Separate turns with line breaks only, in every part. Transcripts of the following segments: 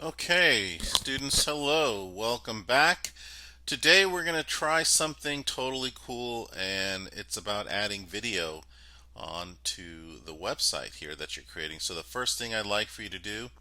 Okay, students, hello, welcome back. Today we're going to try something totally cool, and it's about adding video onto the website here that you're creating. So the first thing I'd like for you to do,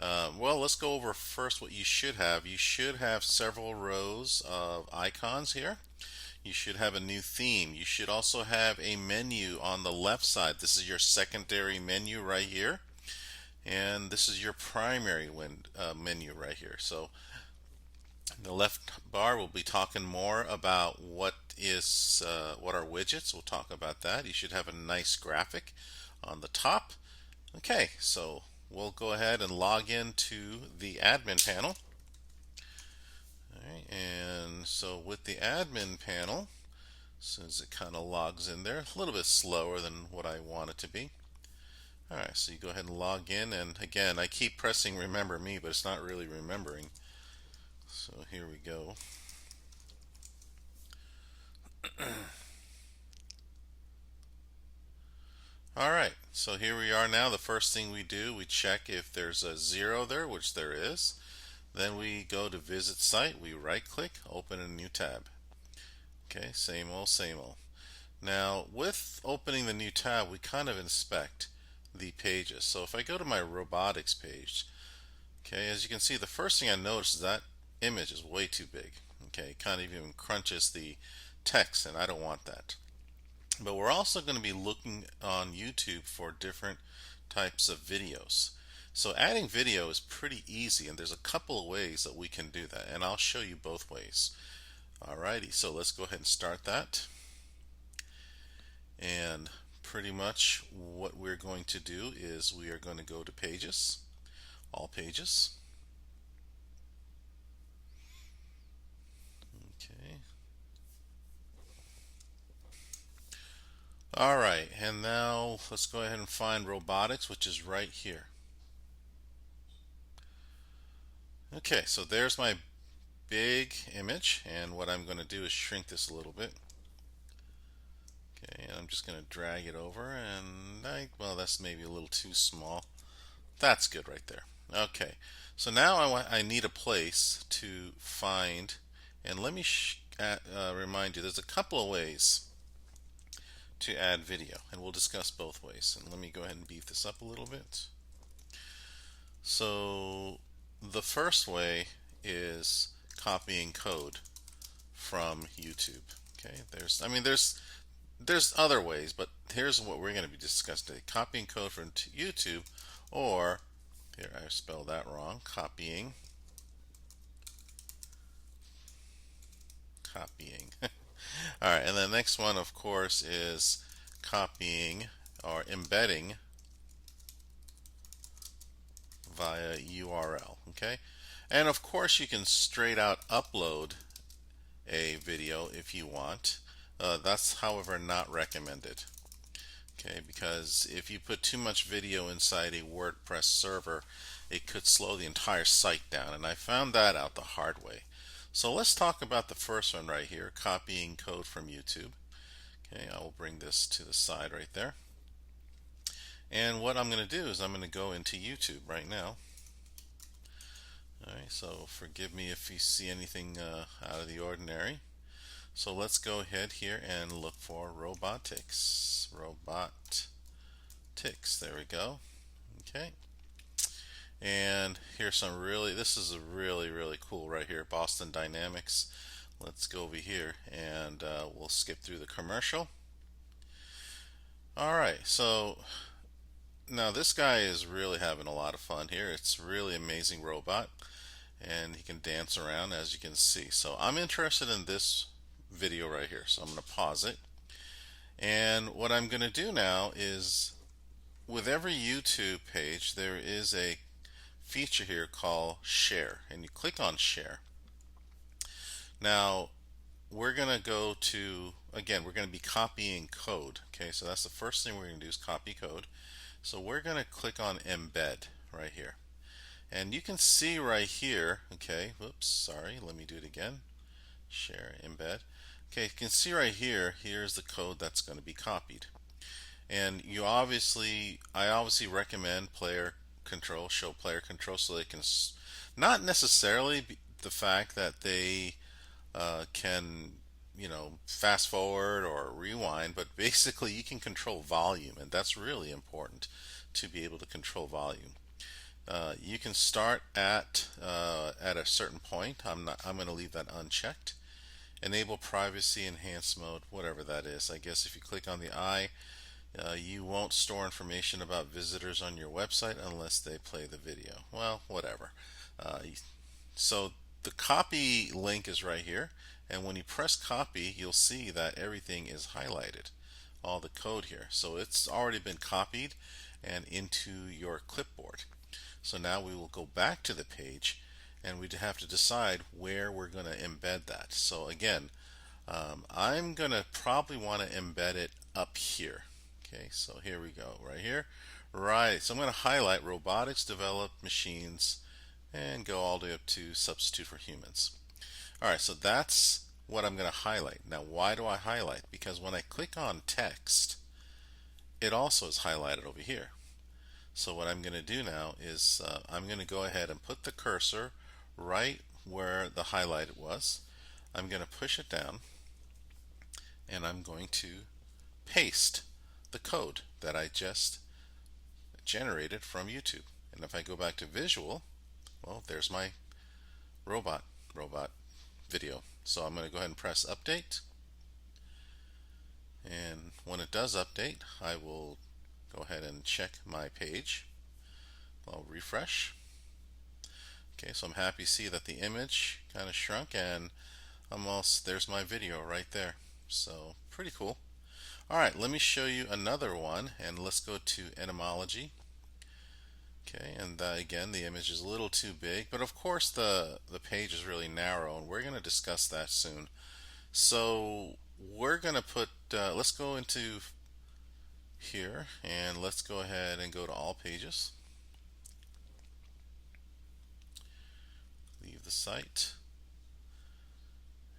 well, let's go over first what you should have. You should have several rows of icons here. You should have a new theme. You should also have a menu on the left side. This is your secondary menu right here, and this is your primary menu right here. So the left bar will be talking more about what are widgets. We'll talk about that. You should have a nice graphic on the top. Okay, so we'll go ahead and log into the admin panel. All right, and so with the admin panel, as soon as it kind of logs in there, a little bit slower than what I want it to be. Alright, so you go ahead and log in, and again, I keep pressing remember me, but it's not really remembering. So here we go. Alright, so here we are now. The first thing we do, we check if there's a 0 there, which there is. Then we go to visit site, we right click, open a new tab. Okay, same old, same old. Now, with opening the new tab, we kind of inspect the pages. So if I go to my robotics page, okay, as you can see, the first thing I notice is that image is way too big. Okay, it kind of even crunches the text, and I don't want that. But we're also going to be looking on YouTube for different types of videos. So adding video is pretty easy, and there's a couple of ways that we can do that, and I'll show you both ways. Alrighty, so let's go ahead and start that. And pretty much what we're going to do is we are going to go to pages, all pages. Okay. All right, and now let's go ahead and find robotics, which is right here. Okay, so there's my big image, and what I'm going to do is shrink this a little bit. Okay, and I'm just going to drag it over, and well, that's maybe a little too small. That's good right there. Okay, so now I need a place to find, and let me remind you, there's a couple of ways to add video, and we'll discuss both ways. And let me go ahead and beef this up a little bit. So the first way is copying code from YouTube. Okay, there's other ways, but here's what we're going to be discussing today: copying code from YouTube, or here I spelled that wrong. Copying. All right, and the next one, of course, is copying or embedding via URL. Okay, and of course you can straight out upload a video if you want. That's, however, not recommended. Okay, because if you put too much video inside a WordPress server, it could slow the entire site down, and I found that out the hard way. So let's talk about the first one right here, copying code from YouTube. Okay, I will bring this to the side right there. And what I'm going to do is I'm going to go into YouTube right now. Alright, so forgive me if you see anything out of the ordinary. So let's go ahead here and look for robotics. Robotics, there we go. Okay. And here's this is a really cool right here, Boston Dynamics. Let's go over here and we'll skip through the commercial. Alright, so now this guy is really having a lot of fun here. It's really amazing robot, and he can dance around, as you can see. So I'm interested in this video right here, so I'm going to pause it. And what I'm going to do now is, with every YouTube page there is a feature here called share, and you click on share. Now we're going to go to, again, we're going to be copying code. Okay, so that's the first thing we're going to do is copy code. So we're going to click on embed right here, and you can see right here, okay, whoops, sorry, let me do it again. Share, embed. Okay, you can see right here, here's the code that's going to be copied. And I obviously recommend player control, show player control, so they can not necessarily the fact that they can, fast forward or rewind, but basically you can control volume, and that's really important to be able to control volume. You can start at a certain point. I'm going to leave that unchecked. Enable privacy enhanced mode, whatever that is. I guess if you click on the eye, you won't store information about visitors on your website unless they play the video. Well, whatever. Uh, so the copy link is right here, and when you press copy, you'll see that everything is highlighted, all the code here. So it's already been copied and into your clipboard. So now we will go back to the page, and we have to decide where we're going to embed that. So again, I'm going to probably want to embed it up here. Okay, so here we go, right here. Right, so I'm going to highlight robotics developed machines and go all the way up to substitute for humans. Alright, so that's what I'm going to highlight. Now, why do I highlight? Because when I click on text, it also is highlighted over here. So what I'm going to do now is I'm going to go ahead and put the cursor right where the highlighted was. I'm going to push it down, and I'm going to paste the code that I just generated from YouTube. And if I go back to visual, well, there's my robot video. So I'm going to go ahead and press update, and when it does update, I will go ahead and check my page. I'll refresh. Okay, so I'm happy to see that the image kind of shrunk, and there's my video right there. So pretty cool. Alright, let me show you another one, and let's go to etymology. Okay, and again, the image is a little too big, but of course the page is really narrow, and we're going to discuss that soon. So we're going to put, let's go into here, and let's go ahead and go to all pages. Leave the site,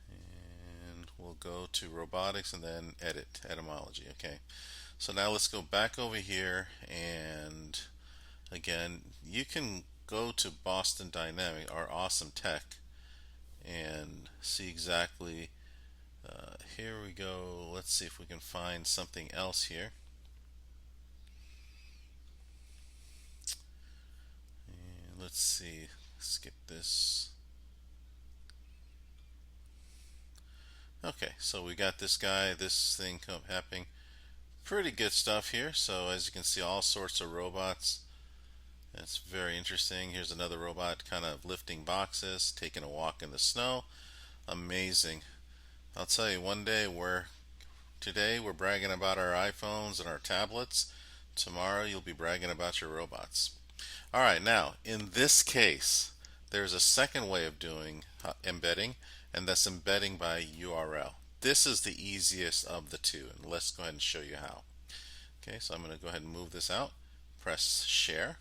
and we'll go to robotics and then edit etymology. Okay, so now let's go back over here, and again, you can go to Boston Dynamics, our awesome tech, and see exactly. Here we go. Let's see if we can find something else here. And let's see. Skip this. Okay, so we got this guy, this thing happening. Pretty good stuff here. So as you can see, all sorts of robots. It's very interesting. Here's another robot kind of lifting boxes, taking a walk in the snow. Amazing. I'll tell you, today we're bragging about our iPhones and our tablets. Tomorrow you'll be bragging about your robots. Alright, now in this case, there's a second way of doing embedding, and that's embedding by URL. This is the easiest of the two, and let's go ahead and show you how. Okay, so I'm going to go ahead and move this out, press share,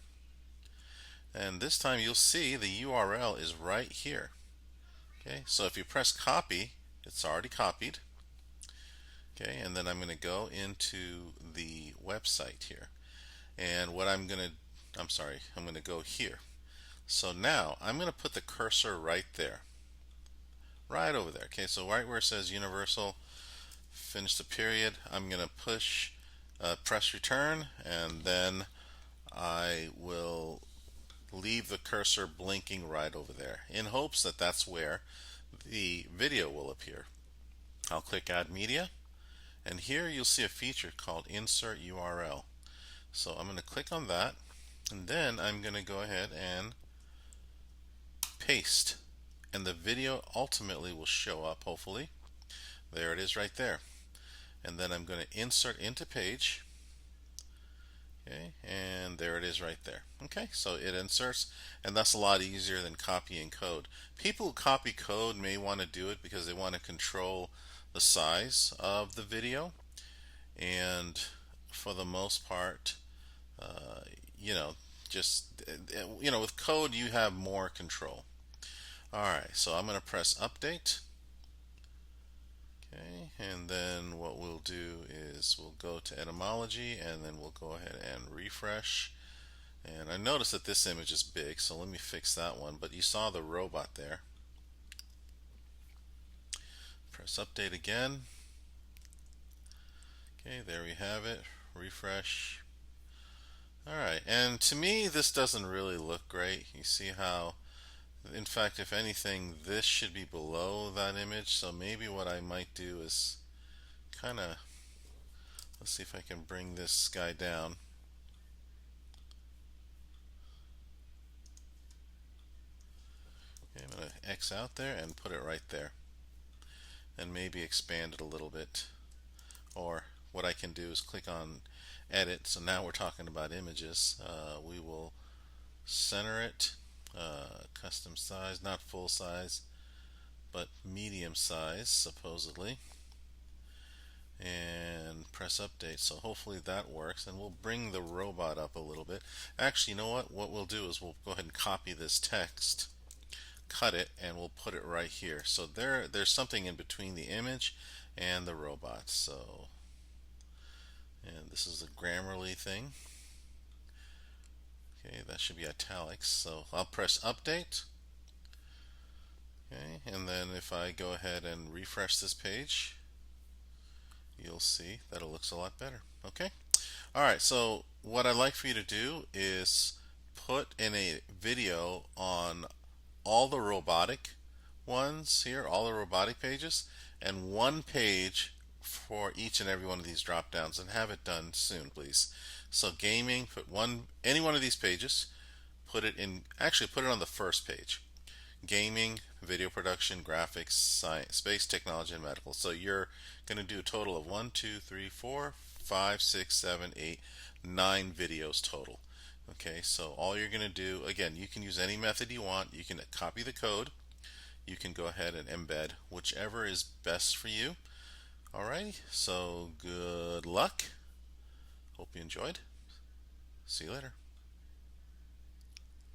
and this time you'll see the URL is right here. Okay, so if you press copy, it's already copied. Okay, and then I'm going to go into the website here, and I'm going to go here. So now I'm going to put the cursor right there, right over there. Okay, so right where it says universal, finish the period, I'm going to press return, and then I will leave the cursor blinking right over there in hopes that that's where the video will appear. I'll click add media, and here you'll see a feature called insert URL. So I'm going to click on that, and then I'm going to go ahead and paste, and the video ultimately will show up, hopefully. There it is right there. And then I'm going to insert into page. Okay, and there it is right there. Okay, so it inserts, and that's a lot easier than copying code. People who copy code may want to do it because they want to control the size of the video, and for the most part, with code you have more control. Alright, so I'm going to press update. Okay, and then what we'll do is we'll go to etymology, and then we'll go ahead and refresh, And I noticed that this image is big, so let me fix that one. But you saw the robot there. Press update again. Okay, there we have it. Refresh. Alright, and to me this doesn't really look great. You see how, in fact, if anything, this should be below that image. So maybe what I might do is kind of, let's see if I can bring this guy down. Okay, I'm going to X out there and put it right there, and maybe expand it a little bit. Or what I can do is click on edit. So now we're talking about images. We will center it, custom size, not full size, but medium size supposedly, and press update. So hopefully that works, and we'll bring the robot up a little bit. Actually, you know what we'll do is we'll go ahead and copy this text, cut it, and we'll put it right here. So there's something in between the image and the robot. So, and this is a Grammarly thing. Okay, that should be italics. So I'll press update. Okay, and then if I go ahead and refresh this page, you'll see that it looks a lot better. Okay. Alright, so what I'd like for you to do is put in a video on all the robotic ones here, all the robotic pages, and one page for each and every one of these drop downs, and have it done soon, please. So gaming, put any one of these pages, put it on the first page. Gaming, video production, graphics, science, space, technology, and medical. So you're going to do a total of 1, 2, 3, 4, 5, 6, 7, 8, 9 videos total. Okay, so all you're going to do, again, you can use any method you want. You can copy the code. You can go ahead and embed whichever is best for you. Alrighty, so good luck. Hope you enjoyed. See you later.